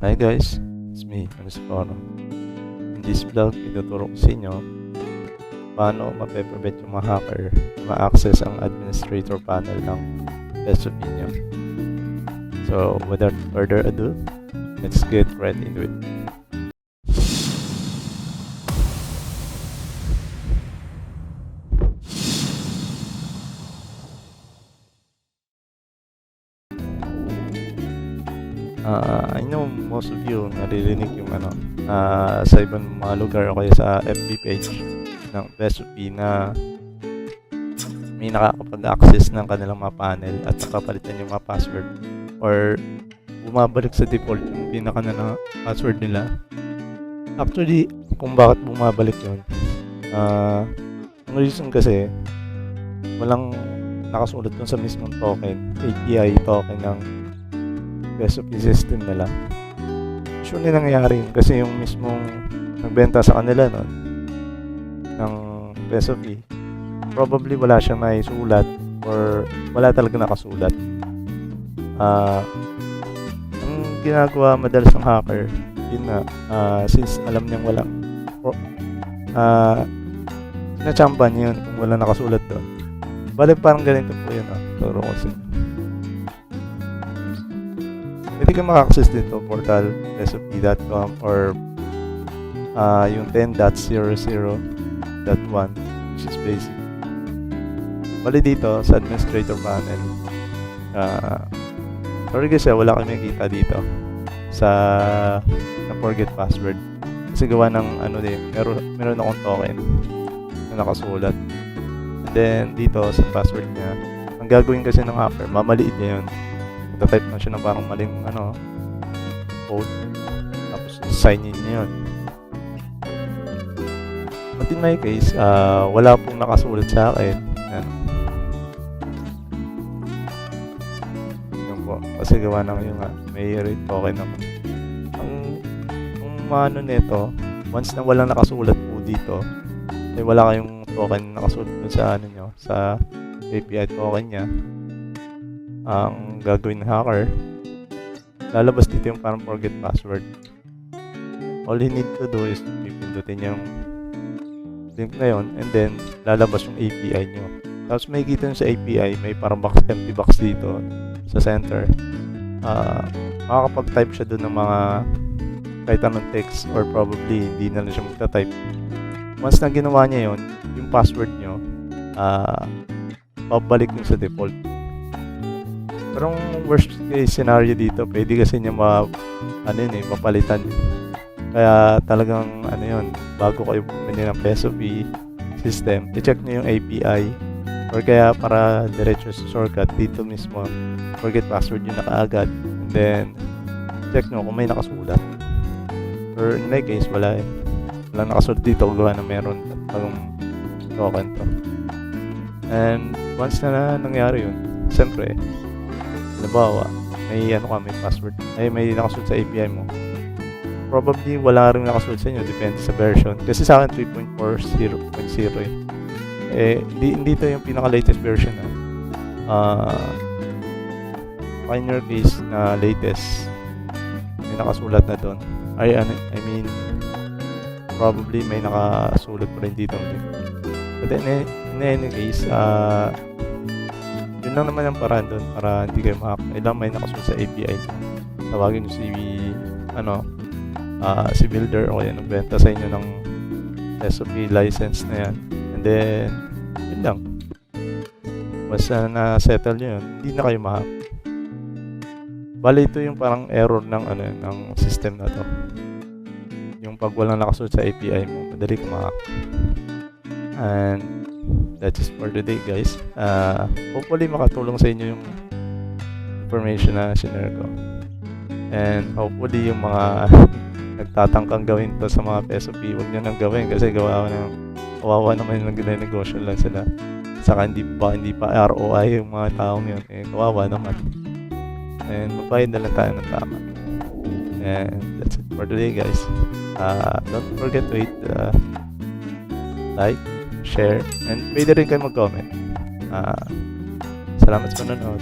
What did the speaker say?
Hi guys, it's me, Mr. In this vlog, ituturo ko sa inyo paano mape-prevent yung mga hacker na ma-access ang administrator panel ng Pisofi nyo. So, without further ado, let's get right into it. I know most of you naririnig yung sa ibang mga lugar o kaya sa FB page ng Pisofi na may nakakapag-access ng kanilang mga panel at nakapalitan yung mga password or bumabalik sa default yung pinaka na password nila. Actually, kung bakit bumabalik yun, ang reason kasi walang nakasulat dun sa mismong token, API token ng Pisofi system nila. Usually nangyayari yun kasi yung mismong nagbenta sa kanila nun ng Pisofi, probably wala siyang naisulat or wala talaga nakasulat. Ang ginagawa madalas ng hacker, yun na, since alam niyang wala, sinachamba niya yun kung wala nakasulat doon. Balik parang ganito po yun, turo ko sa pwede ka maka-access dito, portal pisofi.com or yung 10.00.1 which is basic. Bali dito sa administrator panel. Sorry guys, wala kami makita dito sa forget password. Kasi gawa ng meron akong token na nakasulat. And then dito sa password niya, ang gagawin kasi ng hacker, mamaliit niya yun. Type na siya ng parang maling code, tapos sign in niya yun. But in my case, wala pong nakasulat sa akin. Yun po, kasi gawa ng yung may rate token ako. Ang nito, once na walang nakasulat po dito, ay wala kayong token nakasulat dun sa nyo, sa API token niya, ang gagawin ng hacker, lalabas dito yung parang forget password. All you need to do is pipindutin yung link na yun and then lalabas yung API nyo. Tapos may kita nyo sa API, may parang empty box dito sa center. Makakapag-type siya dun ng mga kahit anong text or probably hindi na lang siya magta-type. Once na ginawa niya yun, yung password nyo, pabalik yung sa default. Pero ang worst case scenario dito, pwede kasi niya mapalitan. Kaya talagang bago kayo bumili ng Pisofi system, i-check niyo yung API or kaya para diretso sa shortcut dito mismo, forget password yun na kaagad. And then, check niyo kung may nakasulat. Or in my case, wala nakasulat dito gawa na meron pang token to. And once na nangyari yun, siyempre, halimbawa, may password, may nakasulat sa API mo. Probably wala rin nakasulat sa inyo, depende sa version. Kasi sa akin 3.40.0 hindi to yung pinaka-latest version in your case na latest, may nakasulat na doon. Probably may nakasulat pa rin dito. But then, in any case, yun lang naman ang paraan doon para hindi kayo ma-hack. Ilang may nakasulat sa API. Tawagin nyo si builder o kaya nagbenta sa inyo ng Pisofi license na yan. And then, yun lang. Basta na-settle nyo yun, hindi na kayo ma-hack. Bali, ito yung parang error ng system na to. Yung pag walang nakasulat sa API mo, madali ka ma-hack. And that's it for today guys. Hopefully makatulong sa inyo yung information na sinare ko. And hopefully yung mga nagtatangkang gawin to sa mga Pisofi, huwag nyo nang gawin kasi kawawa naman yung negosyo lang sila. Saka hindi pa ROI yung mga taong yun. Kawawa naman. And magbayad na lang tayo ng tama. And that's it for today guys. Don't forget to hit like, share, and pwede rin kayo mag-comment. Salamat sa panonood.